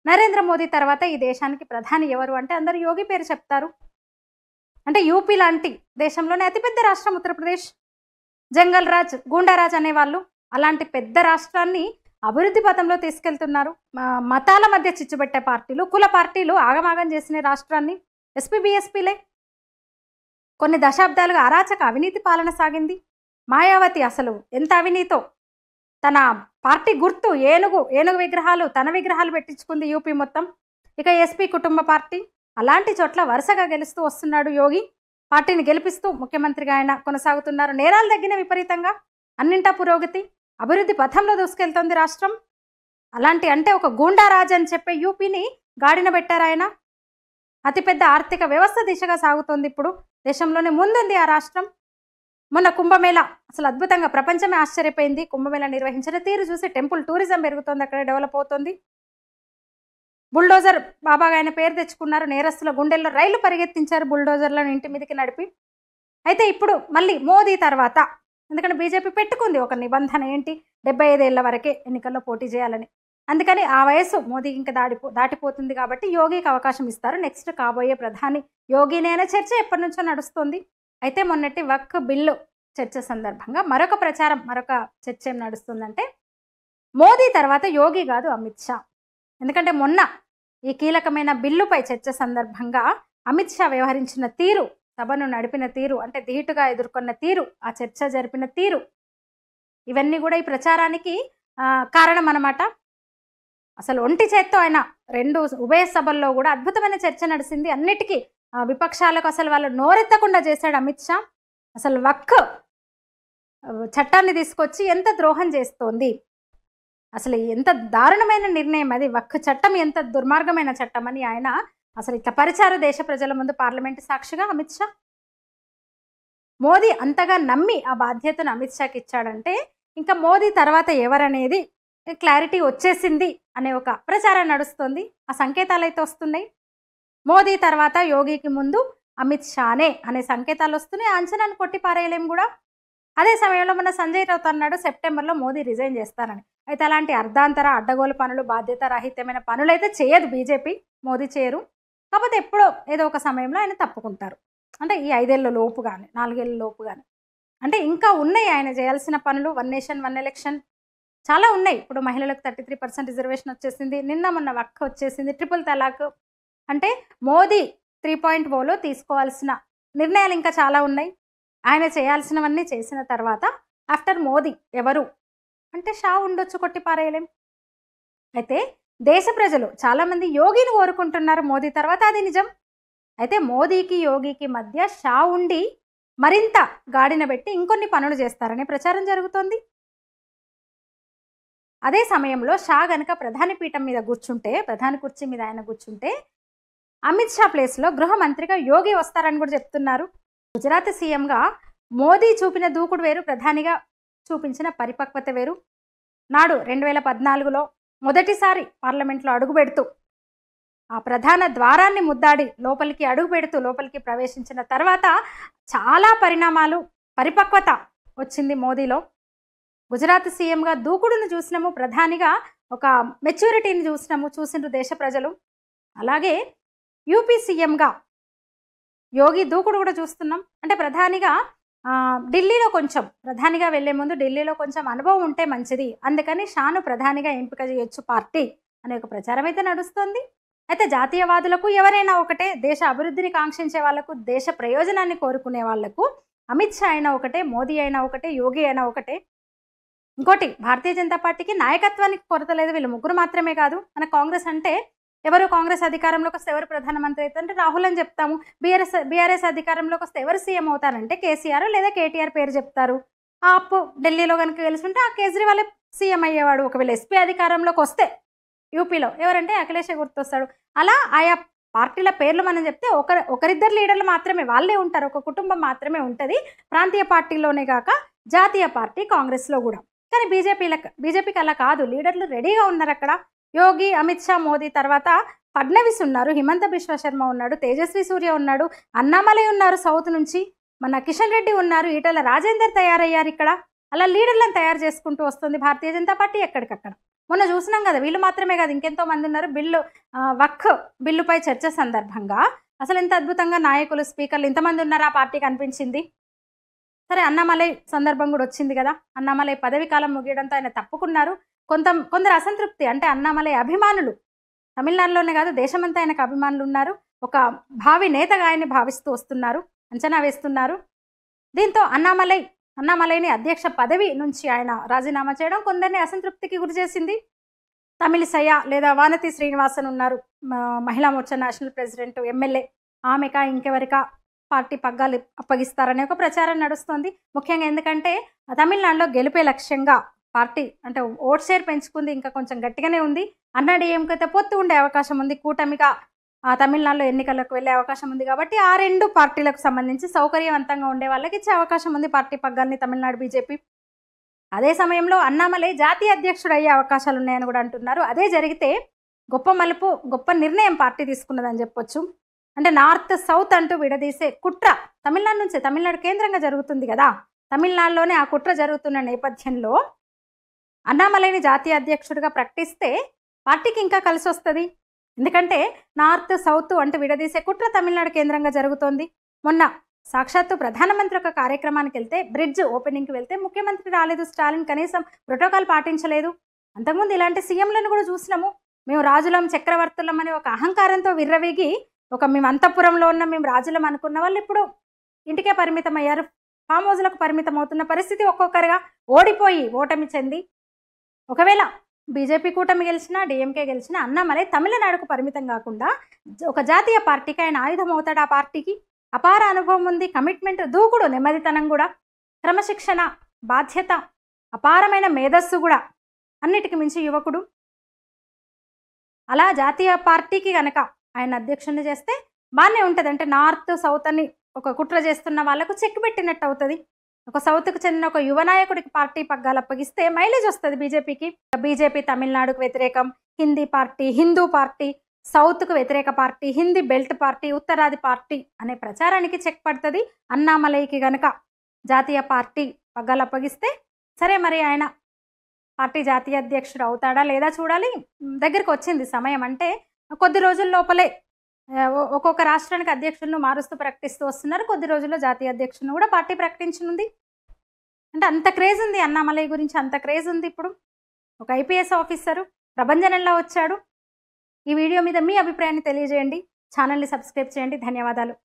నరేంద్ర మోదీ తర్వాత ఈ దేశానికి ప్రధాని ఎవరు అంటే అందరూ యోగి పేరు చెప్తారు. అంటే యూపీ లాంటి దేశంలోనే అతిపెద్ద రాష్ట్రం ఉత్తరప్రదేశ్, జంగల్ రాజ్, గూండారాజ్ అనేవాళ్ళు. అలాంటి పెద్ద రాష్ట్రాన్ని అభివృద్ధి పథంలో తీసుకెళ్తున్నారు. మతాల మధ్య చిచ్చుబెట్టే పార్టీలు, కుల పార్టీలు ఆగమాగం చేసిన రాష్ట్రాన్ని ఎస్పీ బీఎస్పీలే. కొన్ని దశాబ్దాలుగా అరాచక అవినీతి పాలన సాగింది. మాయావతి అసలు ఎంత అవినీతో, తన పార్టీ గుర్తు ఏనుగు విగ్రహాలు, తన విగ్రహాలు పెట్టించుకుంది యూపీ మొత్తం. ఇక ఎస్పీ కుటుంబ పార్టీ, అలాంటి చోట్ల వరుసగా గెలుస్తూ వస్తున్నాడు యోగి. పార్టీని గెలిపిస్తూ ముఖ్యమంత్రిగా ఆయన కొనసాగుతున్నారు. నేరాలు తగ్గిన విపరీతంగా, అన్నింటా పురోగతి, అభివృద్ధి పథంలో దూసుకెళ్తోంది రాష్ట్రం. అలాంటి అంటే ఒక గూండారాజ్ అని చెప్పే యూపీని గాడిన పెట్టారు ఆయన. అతిపెద్ద ఆర్థిక వ్యవస్థ దిశగా సాగుతోంది ఇప్పుడు. దేశంలోనే ముందుంది ఆ రాష్ట్రం. మొన్న కుంభమేళా అసలు అద్భుతంగా ప్రపంచమే ఆశ్చర్యపోయింది. కుంభమేళా నిర్వహించిన తీరు చూసి టెంపుల్ టూరిజం పెరుగుతోంది, అక్కడ డెవలప్ అవుతుంది. బుల్డోజర్ బాబాగా ఆయన పేరు తెచ్చుకున్నారు. నేరస్తుల గుండెల్లో రైలు పరిగెత్తించారు బుల్డోజర్లను ఇంటి మీదకి నడిపి. అయితే ఇప్పుడు మళ్ళీ మోదీ తర్వాత, ఎందుకంటే బీజేపీ పెట్టుకుంది ఒక నిబంధన, ఏంటి 75 ఏళ్ల వరకే ఎన్నికల్లో పోటీ చేయాలని. అందుకని ఆ వయసు మోదీ ఇంకా దాటిపోతుంది కాబట్టి యోగికి అవకాశం ఇస్తారు. నెక్స్ట్ కాబోయే ప్రధాని యోగినే అనే చర్చ ఎప్పటి నుంచో నడుస్తుంది. అయితే మొన్నటి వక్ఫ్ బిల్లు చర్చ సందర్భంగా మరొక చర్చ ఏం నడుస్తుందంటే, మోదీ తర్వాత యోగి కాదు అమిత్ షా. ఎందుకంటే మొన్న ఈ కీలకమైన బిల్లుపై చర్చ సందర్భంగా అమిత్ షా వ్యవహరించిన తీరు, సభను నడిపిన తీరు, అంటే ధీటుగా ఎదుర్కొన్న తీరు, ఆ చర్చ జరిపిన తీరు, ఇవన్నీ కూడా ఈ ప్రచారానికి కారణం అన్నమాట. అసలు ఒంటి చేత్తో ఆయన 2 ఉభయ సభల్లో కూడా అద్భుతమైన చర్చ నడిచింది. అన్నిటికీ విపక్షాలకు అసలు వాళ్ళు నోరెత్తకుండా చేశాడు అమిత్ షా. అసలు వక్ఫ్ చట్టాన్ని తీసుకొచ్చి ఎంత ద్రోహం చేస్తోంది, అసలు ఎంత దారుణమైన నిర్ణయం అది, వక్ఫ్ చట్టం ఎంత దుర్మార్గమైన చట్టం అని ఆయన అసలు ఇట్లా పరిచారు దేశ ప్రజల ముందు పార్లమెంటు సాక్షిగా అమిత్ షా. మోదీ అంతగా నమ్మి ఆ బాధ్యతను అమిత్ షాకి ఇచ్చాడంటే ఇంకా మోదీ తర్వాత ఎవరనేది క్లారిటీ వచ్చేసింది అనే ఒక ప్రచారం నడుస్తుంది. ఆ సంకేతాలు అయితే వస్తున్నాయి. మోదీ తర్వాత యోగికి ముందు అమిత్ షానే అనే సంకేతాలు వస్తున్నాయి. అంచనాను కొట్టి పారేయలేం కూడా. అదే సమయంలో మన సంజయ్ రౌత్ అన్నాడు సెప్టెంబర్లో మోదీ రిజైన్ చేస్తారని. అయితే అలాంటి అర్ధాంతర అడ్డగోలు పనులు, బాధ్యత రాహిత్యమైన పనులు అయితే చేయదు బీజేపీ, మోదీ చేయరు. కాకపోతే ఎప్పుడో ఏదో ఒక సమయంలో ఆయన తప్పుకుంటారు. అంటే ఈ 5 ఏళ్ల లోపు కానీ 4 ఏళ్ల లోపు కానీ. అంటే ఇంకా ఉన్నాయి ఆయన చేయాల్సిన పనులు. 1 నేషన్ 1 ఎలక్షన్ చాలా ఉన్నాయి. ఇప్పుడు మహిళలకు 33% రిజర్వేషన్ వచ్చేసింది. నిన్న మొన్న వక్ఫ్ వచ్చేసింది. ట్రిపుల్ తలాక్. అంటే మోదీ 3.0లో తీసుకోవాల్సిన నిర్ణయాలు ఇంకా చాలా ఉన్నాయి. ఆయన చేయాల్సినవన్నీ చేసిన తర్వాత ఆఫ్టర్ మోదీ ఎవరు అంటే షా ఉండొచ్చు, కొట్టి పారేయలేం. అయితే దేశ ప్రజలు చాలామంది యోగిని కోరుకుంటున్నారు మోదీ తర్వాత, అది నిజం. అయితే మోదీకి యోగికి మధ్య షా ఉండి మరింత గాడిన పెట్టి ఇంకొన్ని పనులు చేస్తారనే ప్రచారం జరుగుతోంది. అదే సమయంలో షా గనక ప్రధాని పీఠం మీద కూర్చుంటే, ప్రధాని కుర్చీ మీద ఆయన కూర్చుంటే, అమిత్ షా ప్లేస్లో గృహమంత్రిగా యోగి వస్తారని కూడా చెప్తున్నారు. గుజరాత్ సీఎంగా మోదీ చూపిన దూకుడు వేరు, ప్రధానిగా చూపించిన పరిపక్వత వేరు. నాడు 2014లో మొదటిసారి పార్లమెంట్లో అడుగుపెడుతూ ఆ ప్రధాన ద్వారాన్ని ముద్దాడి లోపలికి ప్రవేశించిన తర్వాత చాలా పరిణామాలు, పరిపక్వత వచ్చింది మోదీలో. గుజరాత్ సీఎంగా దూకుడును చూసినాము, ప్రధానిగా ఒక మెచ్యూరిటీని చూసిండ్రు దేశ ప్రజలు. అలాగే యూపీ సీఎంగా యోగి దూకుడు కూడా చూస్తున్నాం. అంటే ప్రధానిగా ప్రధానిగా వెళ్లే ముందు ఢిల్లీలో కొంచెం అనుభవం ఉంటే మంచిది, అందుకని షాను ప్రధానిగా ఎంపిక చేయొచ్చు పార్టీ అనే ఒక ప్రచారం అయితే నడుస్తుంది. అయితే జాతీయవాదులకు ఎవరైనా ఒకటే, దేశ అభివృద్ధిని కాంక్షించే వాళ్లకు, దేశ ప్రయోజనాన్ని కోరుకునే వాళ్లకు అమిత్ షా అయినా ఒకటే, మోదీ అయినా ఒకటే, యోగి అయినా ఒకటే. ఇంకోటి, భారతీయ జనతా పార్టీకి నాయకత్వానికి కొరత లేదు. వీళ్ళు ముగ్గురు మాత్రమే కాదు. మన కాంగ్రెస్ అంటే ఎవరు, కాంగ్రెస్ అధికారంలోకి వస్తే ఎవరు ప్రధానమంత్రి అవుతారంటే రాహుల్ అని చెప్తాము. బీఆర్ఎస్ అధికారంలోకి వస్తే ఎవరు సీఎం అవుతారంటే కేసీఆర్ లేదా కేటీఆర్ పేరు చెప్తారు. ఆప్ ఢిల్లీలో కనుక గెలుచుంటే ఆ కేజ్రీవాల్ సీఎం అయ్యేవాడు. ఒకవేళ ఎస్పీ అధికారంలోకి వస్తే యూపీలో ఎవరంటే అఖిలేష్ గుర్తొస్తాడు. అలా ఆయా పార్టీల పేర్లు మనం చెప్తే ఒకరిద్దరు లీడర్లు మాత్రమే వాళ్ళే ఉంటారు, ఒక కుటుంబం మాత్రమే ఉంటుంది ప్రాంతీయ పార్టీలోనే కాక జాతీయ పార్టీ కాంగ్రెస్లో కూడా. కానీ బీజేపీకి అలా కాదు, లీడర్లు రెడీగా ఉన్నారు అక్కడ. యోగి, అమిత్ షా, మోదీ తర్వాత ఫడ్నవీస్ ఉన్నారు, హిమంత బిశ్వ శర్మ ఉన్నాడు, తేజస్వి సూర్య ఉన్నాడు, అన్నామలై ఉన్నారు సౌత్ నుంచి, మన కిషన్ రెడ్డి ఉన్నారు, ఈటల రాజేందర్ తయారయ్యారు. ఇక్కడ అలా లీడర్లను తయారు చేసుకుంటూ వస్తుంది భారతీయ జనతా పార్టీ ఎక్కడికక్కడ. మొన్న చూసినాం కదా, వీళ్ళు మాత్రమే కాదు ఇంకెంతో మంది ఉన్నారు. వక్ బిల్లుపై చర్చ సందర్భంగా అసలు ఎంత అద్భుతంగా నాయకులు, స్పీకర్లు ఇంతమంది ఉన్నారు ఆ పార్టీకి అనిపించింది. సరే, అన్నామలై సందర్భం కూడా వచ్చింది కదా, అన్నామలై పదవి కాలం ముగియడంతో ఆయన తప్పుకున్నారు. కొందరు అసంతృప్తి, అంటే అన్నామలై అభిమానులు తమిళనాడులోనే కాదు దేశమంతా ఆయనకు అభిమానులు ఉన్నారు. ఒక భావి నేతగా ఆయన్ని భావిస్తూ వస్తున్నారు, అంచనా వేస్తున్నారు. దీంతో అన్నామలైని అధ్యక్ష పదవి నుంచి ఆయన రాజీనామా చేయడం కొందరిని అసంతృప్తికి గురిచేసింది. తమిళిసయ్య లేదా వానతి శ్రీనివాసన్ ఉన్నారు, Mahila Morcha national president, MLA. ఆమెకా ఇంకెవరికా పార్టీ పగ్గాలు అప్పగిస్తారనే ఒక ప్రచారం నడుస్తుంది. ముఖ్యంగా ఎందుకంటే తమిళనాడులో గెలిపే లక్ష్యంగా పార్టీ అంటే ఓట్ షేర్ పెంచుకుంది, ఇంకా కొంచెం గట్టిగానే ఉంది. అన్నాడీఎంకైతే పొత్తు ఉండే అవకాశం ఉంది, కూటమిగా తమిళనాడులో ఎన్నికలకు వెళ్ళే అవకాశం ఉంది. కాబట్టి ఆ రెండు పార్టీలకు సంబంధించి సౌకర్యవంతంగా ఉండే వాళ్ళకి ఇచ్చే అవకాశం ఉంది పార్టీ పగ్గాన్ని తమిళనాడు బీజేపీ. అదే సమయంలో అన్నామలై జాతీయ అధ్యక్షుడు అయ్యే అవకాశాలు ఉన్నాయని కూడా అంటున్నారు. అదే జరిగితే గొప్ప మలుపు, గొప్ప నిర్ణయం పార్టీ తీసుకున్నదని చెప్పొచ్చు. అంటే నార్త్ సౌత్ అంటూ విడదీసే కుట్ర తమిళనాడు నుంచే, తమిళనాడు కేంద్రంగా జరుగుతుంది కదా, తమిళనాడులోనే ఆ కుట్ర జరుగుతున్న నేపథ్యంలో అన్నామలైని జాతీయ అధ్యక్షుడిగా ప్రకటిస్తే పార్టీకి ఇంకా కలిసి వస్తుంది. ఎందుకంటే నార్త్ సౌత్ అంటూ విడదీసే కుట్ర తమిళనాడు కేంద్రంగా జరుగుతోంది. మొన్న సాక్షాత్తు ప్రధానమంత్రి ఒక కార్యక్రమానికి వెళ్తే, బ్రిడ్జ్ ఓపెనింగ్కి వెళ్తే ముఖ్యమంత్రి రాలేదు, స్టాలిన్ కనీసం ప్రోటోకాల్ పాటించలేదు. అంతకుముందు ఇలాంటి సీఎంలను కూడా చూసినాము. మేము రాజులం, చక్రవర్తులం అని ఒక అహంకారంతో విర్రవీగి మేము అంతఃపురంలో ఉన్న మేము రాజులం అనుకున్న వాళ్ళు ఇప్పుడు ఇంటికే పరిమితం అయ్యారు, ఫామ్ హౌస్లకు పరిమితం అవుతున్న పరిస్థితి. ఒక్కొక్కరుగా ఓడిపోయి ఓటమి చెంది, ఒకవేళ బీజేపీ కూటమి గెలిచినా డిఎంకే గెలిచినా అన్నామలై తమిళనాడుకు పరిమితం కాకుండా ఒక జాతీయ పార్టీకి ఆయన ఆయుధం అవుతాడు. ఆ పార్టీకి అపార అనుభవం ఉంది, కమిట్మెంట్, దూకుడు, నెమ్మదితనం కూడా, క్రమశిక్షణ, బాధ్యత, అపారమైన మేధస్సు కూడా, అన్నిటికి మించి యువకుడు. అలా జాతీయ పార్టీకి కనుక ఆయన అధ్యక్షుడిని చేస్తే బాగానే ఉంటుంది. అంటే నార్త్ సౌత్ అని ఒక కుట్ర చేస్తున్న వాళ్ళకు చెక్ పెట్టినట్టు అవుతుంది. ఒక సౌత్కు చెందిన ఒక యువ నాయకుడికి పార్టీ పగ్గాలు అప్పగిస్తే మైలేజ్ వస్తుంది బీజేపీకి. బీజేపీ తమిళనాడుకు వ్యతిరేకం, హిందూ పార్టీ, సౌత్కు వ్యతిరేక పార్టీ, హిందీ బెల్ట్ పార్టీ, ఉత్తరాది పార్టీ అనే ప్రచారానికి చెక్ పడుతుంది. అన్నామలైకి గనక జాతీయ పార్టీ పగ్గాలు అప్పగిస్తే సరే, మరి ఆయన పార్టీ జాతీయ అధ్యక్షుడు అవుతాడా లేదా చూడాలి. దగ్గరికి వచ్చింది సమయం. అంటే కొద్ది రోజుల లోపలే ఒక్కొక్క రాష్ట్రానికి అధ్యక్షులను మారుస్తూ ప్రకటిస్తూ వస్తున్నారు. కొద్ది రోజుల్లో జాతీయ అధ్యక్షులను కూడా పార్టీ ప్రకటించనుంది. అంటే అంత క్రేజ్ ఉంది అన్నామలై గురించి, అంత క్రేజ్ ఉంది. ఇప్పుడు ఒక ఐపీఎస్ ఆఫీసరు ప్రభంజనంలా వచ్చాడు. ఈ వీడియో మీద మీ అభిప్రాయాన్ని తెలియజేయండి. ఛానల్ని సబ్స్క్రైబ్ చేయండి. ధన్యవాదాలు.